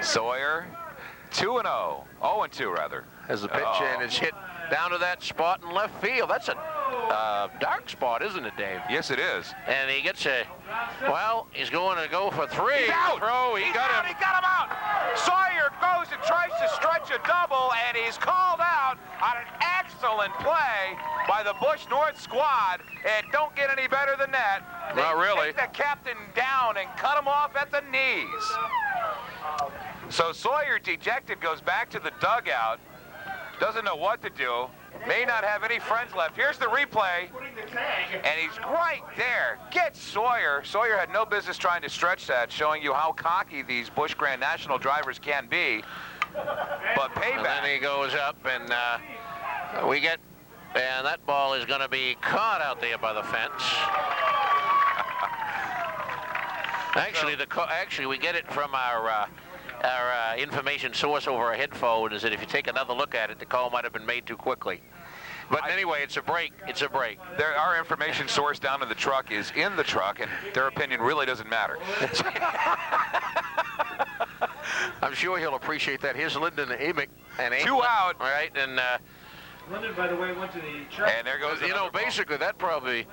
Sawyer, 2-0. 0-2, rather. As the pitch and it's hit down to that spot in left field. That's a dark spot, isn't it, Dave? Yes, it is. And he gets a, well, he's going to go for three. He's out. He got him. He got him out. Sawyer goes and tries to stretch a double, and he's called out on an excellent play by the Busch North squad. And don't get any better than that. Not really. Take the captain down and cut him off at the knees. So Sawyer, dejected, goes back to the dugout. Doesn't know what to do. May not have any friends left. Here's the replay. And he's right there. Get Sawyer. Sawyer had no business trying to stretch that, showing you how cocky these Busch Grand National drivers can be. But payback. And then he goes up, and and that ball is going to be caught out there by the fence. Actually, we get it from our information source over our headphone, is that if you take another look at it, the call might have been made too quickly. But anyway, it's a break. It's a break. Our information source down in the truck is in the truck, and their opinion really doesn't matter. I'm sure he'll appreciate that. Here's Linden Amick. And 2 out. All right, and Linden, by the way, went to the truck. And there goes basically that probably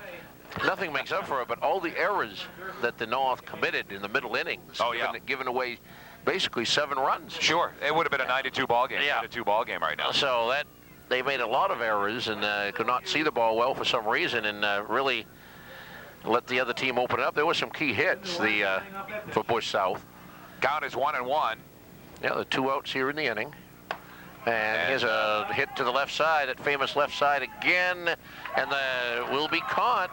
nothing makes up for it, but all the errors that the North committed in the middle innings, giving away basically 7 runs. Sure, it would have been a 9-2 ball game. Yeah. 9-2 ball game right now. So that they made a lot of errors and could not see the ball well for some reason, and really let the other team open it up. There were some key hits for Busch South. Count is 1-1. Yeah, the 2 outs here in the inning. And here's a hit to the left side, that famous left side again, and will be caught.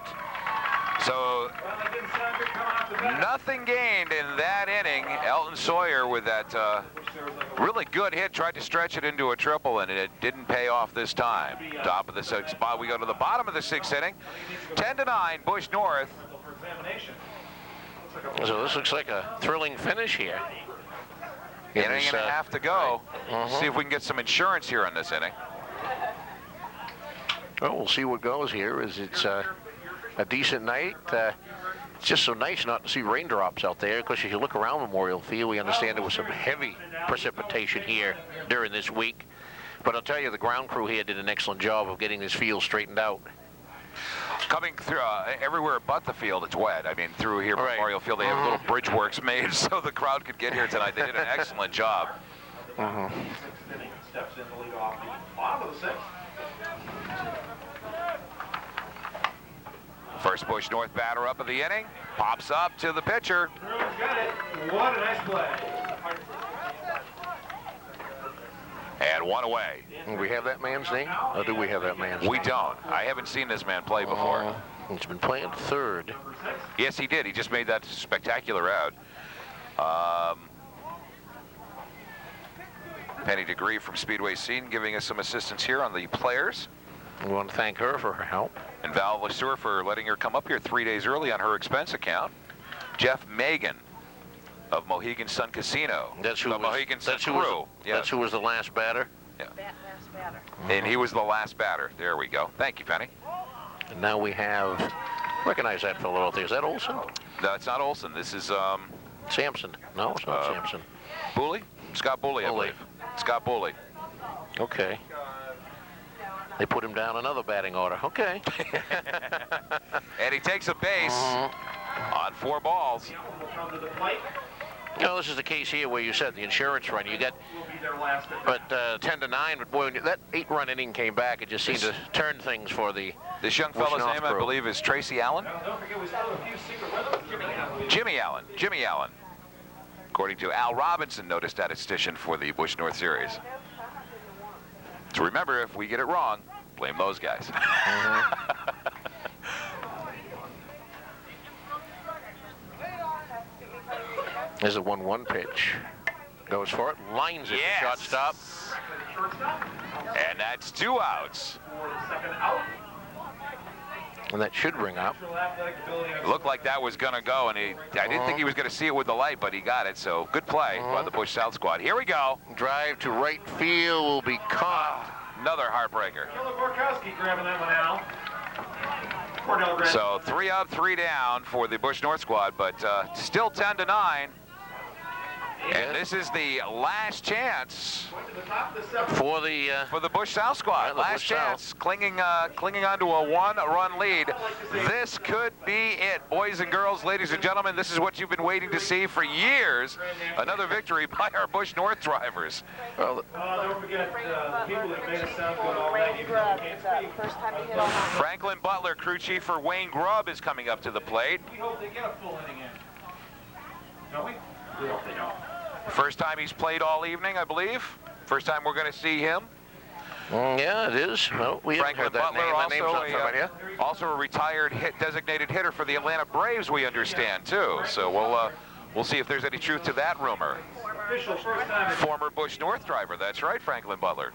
So nothing gained in that inning. Elton Sawyer with that really good hit, tried to stretch it into a triple, and it didn't pay off this time. Top of the 6th spot. We go to the bottom of the 6th inning. 10-9, Busch North. So this looks like a thrilling finish here. Inning and a half to go. See if we can get some insurance here on this inning. Well, we'll see what goes here. It's a decent night. It's just so nice not to see raindrops out there, because if you look around Memorial Field, we understand there was some heavy precipitation here during this week. But I'll tell you, the ground crew here did an excellent job of getting this field straightened out. Coming through everywhere but the field, it's wet. I mean, through here, Memorial Field, they have little bridge works made so the crowd could get here tonight. They did an excellent job. Steps in the lead off the bottom of the 6th. First Busch North batter up of the inning. Pops up to the pitcher. Got it. What a nice play. And 1 away. Do we have that man's name? Or do we have that man's name? We don't. I haven't seen this man play before. He's been playing third. Yes, he did. He just made that spectacular out. Penny Degree from Speedway Scene giving us some assistance here on the players. We want to thank her for her help. And Val Lesueur for letting her come up here 3 days early on her expense account. Jeff Megan of Mohegan Sun Casino. That's who the was, Mohegan Sun that's who crew. was, That's who was the last batter? Yeah. Last batter. And he was the last batter. There we go. Thank you, Penny. And now we have, recognize that fellow out there. Is that Olsen? No, it's not Olsen. This is Sampson. No, it's not Sampson. Booley? Scott Booley, I believe. Scott Booley. Okay. They put him down another batting order. Okay. And he takes a base on 4 balls. No, this is the case here where you said the insurance run. You got, but 10-9. But boy, when that 8-run inning came back, it just seemed to turn things for the. This young fellow's name, I believe, is Tracy Allen. Don't forget, we still have a few secret weapons. Jimmie Allen. Jimmie Allen. According to Al Robinson, noted statistician for the Busch North Series. So remember, if we get it wrong, blame those guys. There's a 1-1 pitch. Goes for it, lines it, Yes. shortstop. And that's 2 outs. And that should bring up. It looked like that was going to go, and I didn't think he was going to see it with the light, but he got it. So good play by the Busch South squad. Here we go. Drive to right field will be caught. Another heartbreaker. Borkowski grabbing that one out. So 3 up, 3 down for the Busch North squad, but still 10-9. And this is the last chance For the Busch South squad. Yeah, the Last Busch chance, South. clinging onto a 1-run lead. This could be it, boys and girls, ladies and gentlemen. This is what you've been waiting to see for years. Another victory by our Busch North drivers. well, Don't forget the people that made us sound good all night, even though we can't speak. Franklin Butler, crew chief for Wayne Grubb, is coming up to the plate. We hope they get a full inning in. Don't we? We hope they don't. First time he's played all evening, I believe. First time we're going to see him. yeah, it is. Well, we haven't Franklin heard that Butler, name. That name's not familiar. also a retired designated hitter for the Atlanta Braves, we understand, too. So we'll see if there's any truth to that rumor. Official first time. Former Busch North driver, that's right, Franklin Butler.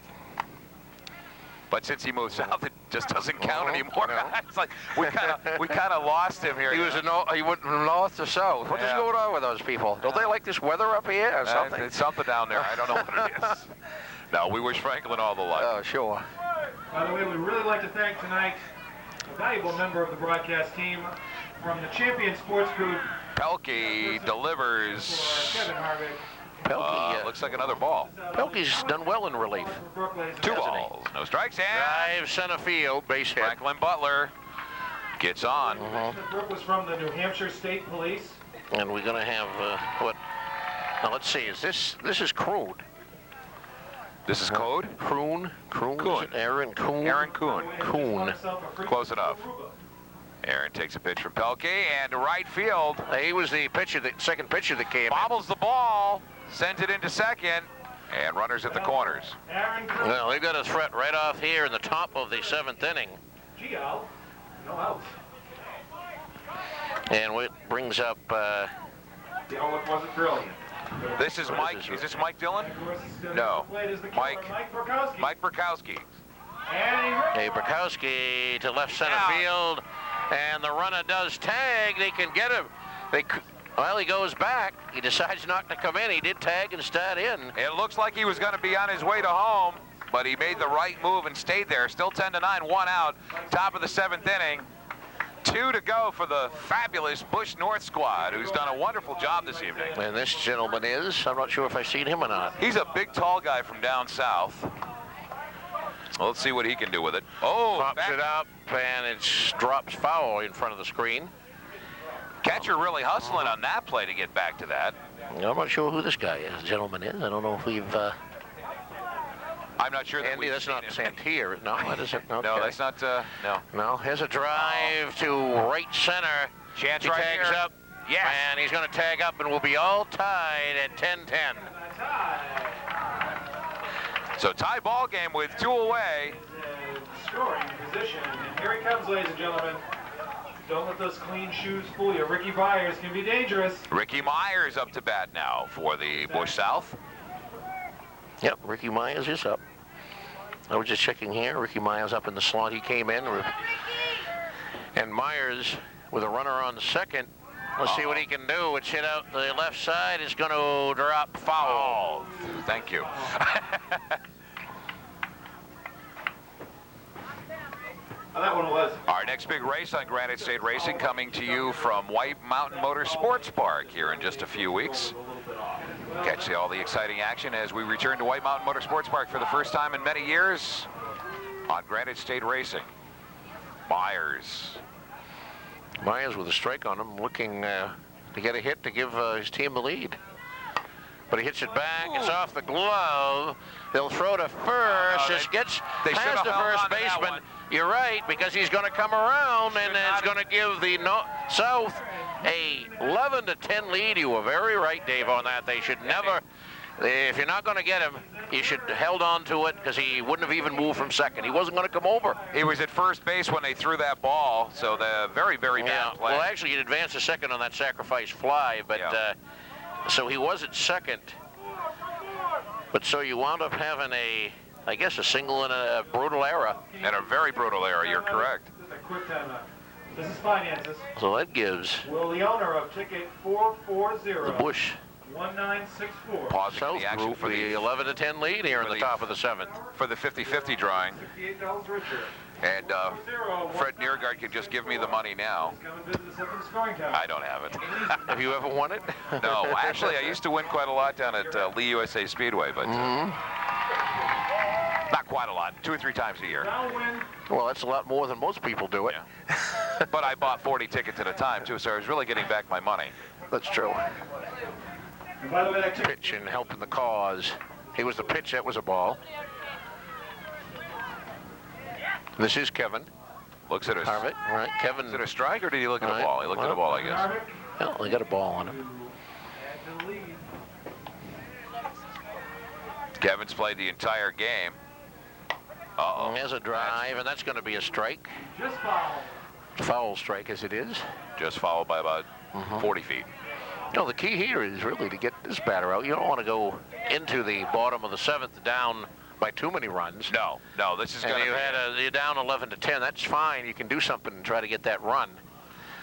But since he moved south, it just doesn't count anymore. No. It's like we kind of lost him here. He was he went from north to south. What is Yeah. going on with those people? Don't they like this weather up here or something? It's something down there. I don't know what it is. No, we wish Franklin all the luck. Oh, sure. By the way, we'd really like to thank tonight a valuable member of the broadcast team from the Champion Sports Group, Pelkey delivers. Kevin Harvick. Pelkey, Looks like another ball. Pelkey's done well in relief. 2 balls, no strikes, and Drive center field, base hit. Franklin Butler gets on. Brooke was from the New Hampshire State Police. And we're gonna have what? Now let's see. Is this is Kroon? This is code. Kroon. Kuhn. Is it Aaron Kuhn. Aaron Kuhn. Kuhn. Close enough. Aaron takes a pitch from Pelkey and to right field. He was the pitcher, the second pitcher that came in. Bobbles the ball, sends it into second, and runners at the corners. Aaron Well, they've got a threat right off here in the top of the 7th inning. Gio. No outs. And it brings up, The outlook wasn't brilliant. This is Mike. Is this Mike Dillon? No. Mike. Burkowski. Mike Burkowski. And he Burkowski to left center Yeah. field. And the runner does tag. They can get him. Well, he goes back. He decides not to come in. He did tag and start in. It looks like he was going to be on his way to home, but he made the right move and stayed there. Still 10-9, 1 out. Top of the 7th inning. 2 to go for the fabulous Busch North squad, who's done a wonderful job this evening. And this gentleman is, I'm not sure if I've seen him or not. He's a big, tall guy from down south. Well, let's see what he can do with it. Oh, Pops back- it up, and it drops foul in front of the screen. catcher really hustling on that play to get back to that. I'm not sure who this guy is, gentleman is. I don't know if we've... I'm not sure that Andy, that's not seen him. Santier. No, that isn't. Okay. No, that's not, no. No, here's a drive to right center. Chance He right tags here. up. Yes. And he's going to tag up, and we'll be all tied at 10-10. So tie ball game with 2 away. scoring position. And here he comes, ladies and gentlemen. Don't let those clean shoes fool you. Ricky Byers can be dangerous. Ricky Myers up to bat now for the Busch South. Yep, Ricky Myers is up. I was just checking here. Ricky Myers up in the slot. He came in. And Myers, with a runner on second, let's see what he can do. It's hit out the left side. It's going to drop foul. Thank you. That one was. Our next big race on Granite State Racing coming to you from White Mountain Motor Sports Park here in just a few weeks. Catch all the exciting action as we return to White Mountain Motor Sports Park for the first time in many years on Granite State Racing. Myers. Myers with a strike on him, looking to get a hit to give his team the lead. But he hits it back. It's off the glove. They'll throw to first. It gets they past the held first on to that baseman. one. You're right, because he's going to come around, and it's going to give the South a 11-10 lead. You were very right, Dave, on that. They should never, if you're not going to get him, you should have held on to it, because he wouldn't have even moved from second. He wasn't going to come over. He was at first base when they threw that ball, so the very, very bad play. Well, actually, he advanced a second on that sacrifice fly, but so he was at second. But so you wound up having I guess a single and a brutal error. And a very brutal error, you're correct. Just a quick timeout. This is finances. So that gives Will the owner of ticket 440 the Busch 1964 Pausing South the action group for the the 11-10 lead here in for the the- top of the 7th. for the 50-50 drawing. $58 richer. And Fred Niergaard can just give me the money now. I don't have it. Have you ever won it? No, actually, I used to win quite a lot down at Lee USA Speedway, but not quite a lot, 2 or 3 times a year. Well, that's a lot more than most people do it. Yeah. But I bought 40 tickets at a time, too, so I was really getting back my money. That's true. And by the way, that Pitch and helping the cause. He was the pitch, that was a ball. This is Kevin. Looks at a Harvick, right? Kevin. Is it a strike or did he look at Right. a ball? He looked at a ball, I guess. Well, they got a ball on him. Kevin's played the entire game. Uh-oh. There's a drive, and that's going to be a strike. Just foul. Foul strike as it is. Just followed by about 40 feet. No, the key here is really to get this batter out. You don't want to go into the bottom of the 7th down by too many runs. No, this is And going to you're down 11-10. That's fine. You can do something and try to get that run.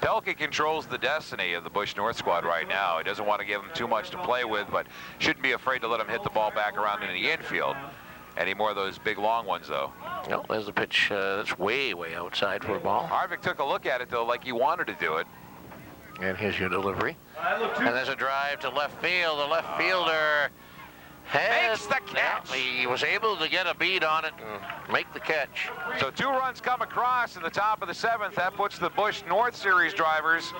Pelkey controls the destiny of the Busch North squad right now. He doesn't want to give them too much to play with, but shouldn't be afraid to let him hit the ball back around in the infield. Any more of those big long ones, though. No, there's the pitch. That's way outside for a ball. Harvick took a look at it, though, like he wanted to do it. And here's your delivery. And there's a drive to left field. The left fielder Makes the catch. He was able to get a beat on it and make the catch. So 2 runs come across in the top of the 7th. That puts the Busch North Series drivers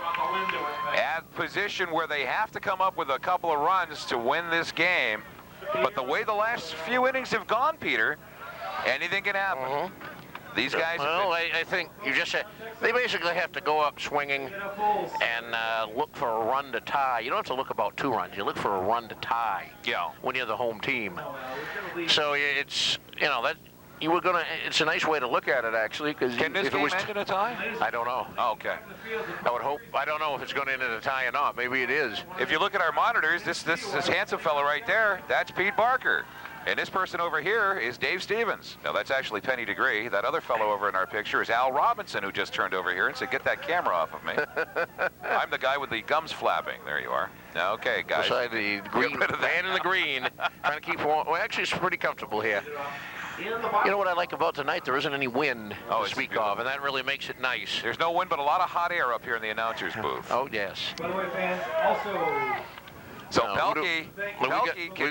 at position where they have to come up with a couple of runs to win this game. But the way the last few innings have gone, Peter, anything can happen. These guys Well, I think you just said they basically have to go up swinging and look for a run to tie. You don't have to look about 2 runs. You look for a run to tie. Yeah. When you're the home team. So it's that you were gonna. It's a nice way to look at it actually, because Can this if game it was end in a tie? I don't know. Oh, okay. I would hope. I don't know if it's going to end in a tie or not. Maybe it is. If you look at our monitors, this handsome fellow right there, that's Pete Barker. And this person over here is Dave Stevens. Now, that's actually Penny Degree. That other fellow over in our picture is Al Robinson, who just turned over here and said, get that camera off of me. I'm the guy with the gums flapping. There you are. Now, okay, guys. Beside the green, man in the green, trying to keep warm. Well, actually, it's pretty comfortable here. You know what I like about tonight? There isn't any wind to speak of, and that really makes it nice. There's no wind, but a lot of hot air up here in the announcer's booth. Oh, yes. By the way, fans, also... So Pelkey we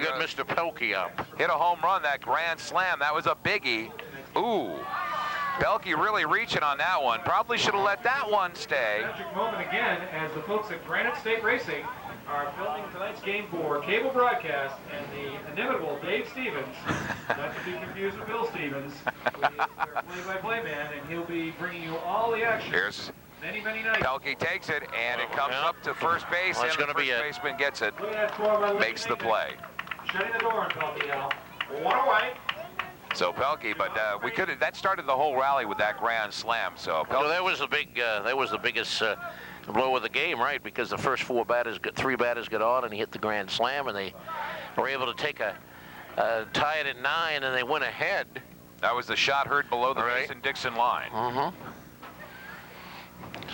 got Mr. Pelkey up. Hit a home run, that grand slam. That was a biggie. Ooh. Pelkey really reaching on that one. Probably should have let that one stay. Magic moment again as the folks at Granite State Racing are filming tonight's game for cable broadcast, and the inimitable Dave Stevens, not to be confused with Bill Stevens, who is their play-by-play man, and he'll be bringing you all the action. Here's many nights. Pelkey takes it, and it comes up to first base, Well, and the first baseman gets it, makes the play. Shutting the door on Pelkey now. 1 away. So Pelkey, but we could that started the whole rally with that grand slam. So Pelkey, Well, that was the biggest blow of the game, right? Because the first 3 batters got on, and he hit the grand slam, and they were able to take tie it at 9, and they went ahead. that was the shot heard below the Mason-Dixon line.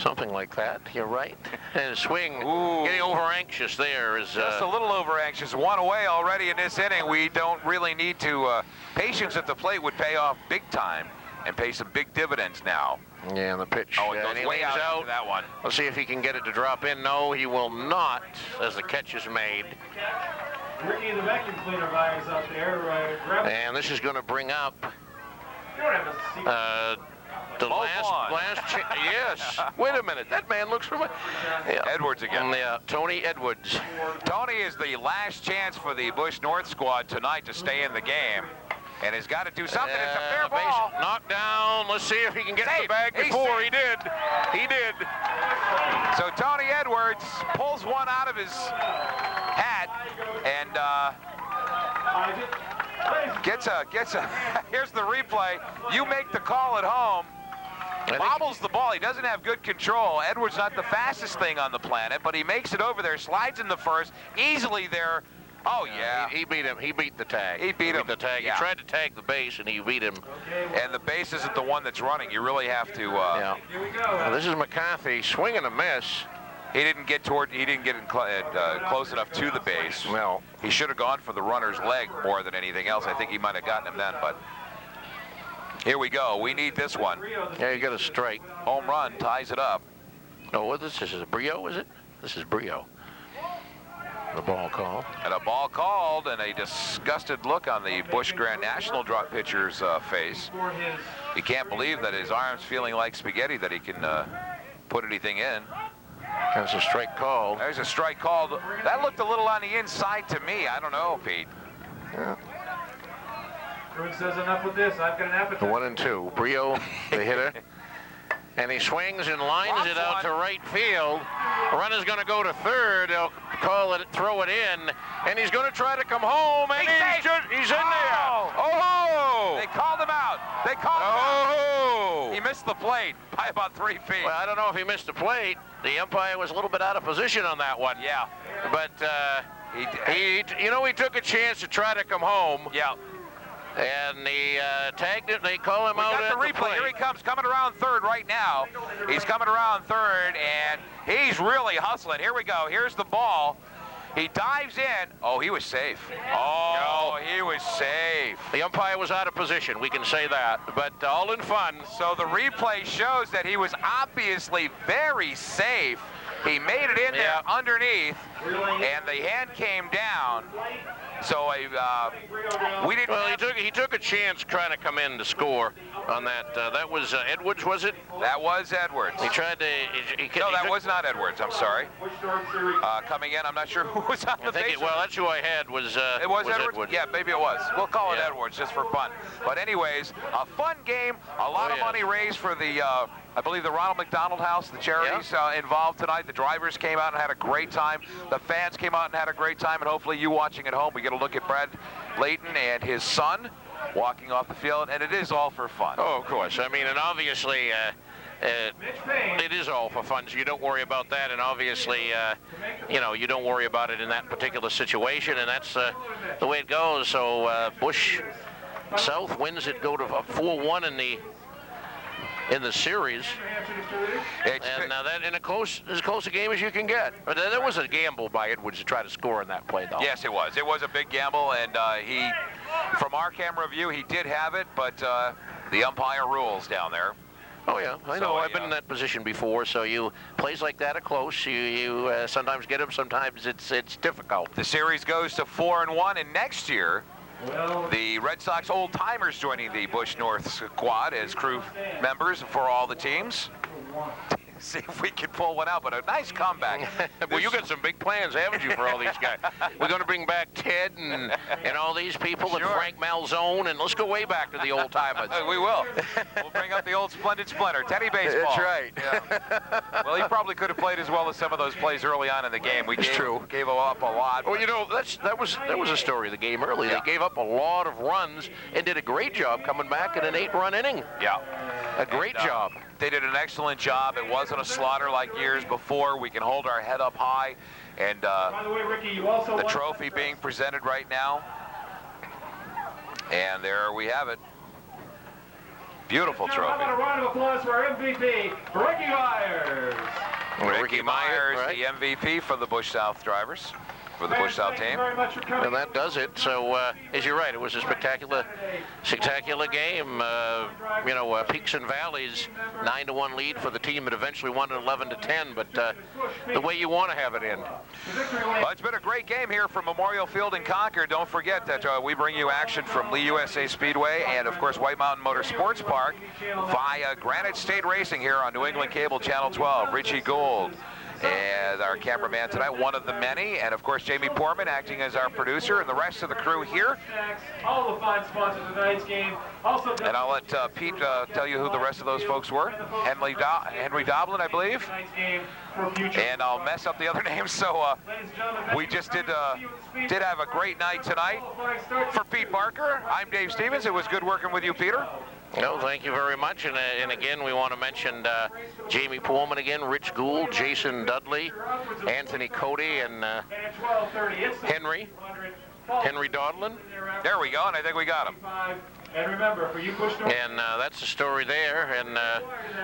Something like that. You're right. And swing, Ooh. getting over anxious there is Just a little over anxious. 1 away already in this inning. We don't really need to. Patience at the plate would pay off big time and pay some big dividends now. Yeah, and the pitch. Oh, it and goes he way leans out into that one. Let's see if he can get it to drop in. No, he will not, as the catch is made. Ricky the vacuum cleaner guy is up there. Grab And this is going to bring up You don't have a seat. the Ball last yes. Wait a minute. That man looks familiar. Yeah. Edwards again. Tony Edwards. Tony is the last chance for the Busch North squad tonight to stay in the game, and has got to do something. It's a fair ball. Knocked down. Let's see if he can get Safe. the bag He's before safe. he did. He did. So Tony Edwards pulls one out of his hat and gets a. Here's the replay. You make the call at home. Bobbles the ball. He doesn't have good control. Edwards not the fastest thing on the planet, but he makes it over there, slides in the first, easily there. Oh, yeah. He beat him. He beat the tag. He beat him. The tag. Yeah. He tried to tag the base, and he beat him. And the base isn't the one that's running. You really have to. Yeah. Here we go. Well, this is McCarthy. Swing and a miss. He didn't get close enough to the base. No. He should have gone for the runner's leg more than anything else. I think he might have gotten him then, but Here we go. We need this one. Yeah, you got a strike. Home run ties it up. Oh, what is this? Is it Bryon, is it? This is Bryon. The ball call. And a ball called, and a disgusted look on the Busch Grand National drop pitcher's face. He can't believe that his arm's feeling like spaghetti, that he can put anything in. There's a strike called. There's a strike called. That looked a little on the inside to me. I don't know, Pete. Yeah. Bruno says enough with this. I've got an appetite. 1-2. Bryon, the hitter. And he swings and lines it out to right field. Runner's going to go to third. They'll call it, throw it in, and he's going to try to come home, and he's in there. Oh! They called him out. They called him out. He missed the plate by about 3 feet. Well, I don't know if he missed the plate. The umpire was a little bit out of position on that one. Yeah. But he took a chance to try to come home. Yeah. And he tagged it, and they call him out at the replay. Here he comes, coming around third right now. He's coming around third, and he's really hustling. Here we go. Here's the ball. He dives in. Oh, he was safe. Oh, no, he was safe. The umpire was out of position, we can say that, but all in fun. So the replay shows that he was obviously very safe. He made it in there underneath, and the hand came down. So we didn't. Well, he took a chance trying to come in to score on that. That was Edwards, was it? That was Edwards. He tried to. No, that was not Edwards. I'm sorry. Coming in, I'm not sure who was on the base. Well, that's who I had. It was Edwards? Yeah, maybe it was. We'll call it Edwards just for fun. But anyways, a fun game. A lot of money raised for the. I believe the Ronald McDonald House, the charities involved tonight. The drivers came out and had a great time. The fans came out and had a great time. And hopefully you watching at home, we get a look at Brad Leighton and his son walking off the field. And it is all for fun. Oh, of course. I mean, and obviously, it is all for fun, so you don't worry about that. And obviously, you don't worry about it in that particular situation. And that's the way it goes. So Busch South wins it, go to 4-1 in the series, and that in as close a game as you can get. But there was a gamble by Edwards to try to score in that play, though. Yes, it was. It was a big gamble, and he, from our camera view, he did have it, but the umpire rules down there. Oh yeah, I know. I've been in that position before. So plays like that are close. You sometimes get them, sometimes it's difficult. The series goes to 4-1, and next year. The Red Sox old-timers joining the Busch North squad as crew members for all the teams. See if we can pull one out, but a nice comeback. Well, you got some big plans, haven't you, for all these guys? We're going to bring back Ted and all these people, and Frank Malzone, and let's go way back to the old timers. We will. We'll bring up the old Splendid Splinter, Teddy Baseball. That's right. Yeah. Well, he probably could have played as well as some of those plays early on in the game. We gave up a lot. Well, that was a story of the game early. They gave up a lot of runs and did a great job coming back in an 8-run inning. Yeah. A great job. They did an excellent job. It wasn't a slaughter like years before. We can hold our head up high. And by the way, Ricky, you also the trophy being presented right now. And there we have it. Beautiful trophy. How about a round of applause for our MVP, Ricky Myers. Ricky Myers, the MVP for the Busch South drivers. For the Busch South team. And that does it. So, as you're right, it was a spectacular game. Peaks and valleys, 9-1 lead for the team that eventually won at 11-10. But the way you want to have it end. Well, it's been a great game here from Memorial Field in Concord. Don't forget that we bring you action from Lee USA Speedway and, of course, White Mountain Motorsports Park via Granite State Racing here on New England Cable Channel 12. Richie Gould. And our cameraman tonight, one of the many, and of course Jamie Poorman acting as our producer, and the rest of the crew here. All the fine sponsors of tonight's game. And I'll let Pete tell you who the rest of those folks were. Henry Doblin, I believe. And I'll mess up the other names. So we just did have a great night tonight. For Pete Barker, I'm Dave Stevens. It was good working with you, Peter. No, thank you very much. And again, we want to mention Jamie Poorman again, Rich Gould, Jason Dudley, Anthony Cody, and Henry Dodlin. There we go, and I think we got him. And remember, for you Busch North. And that's the story there. And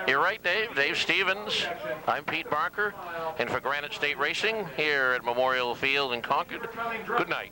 you're right, Dave. Dave Stevens. I'm Pete Barker. And for Granite State Racing here at Memorial Field in Concord, good night.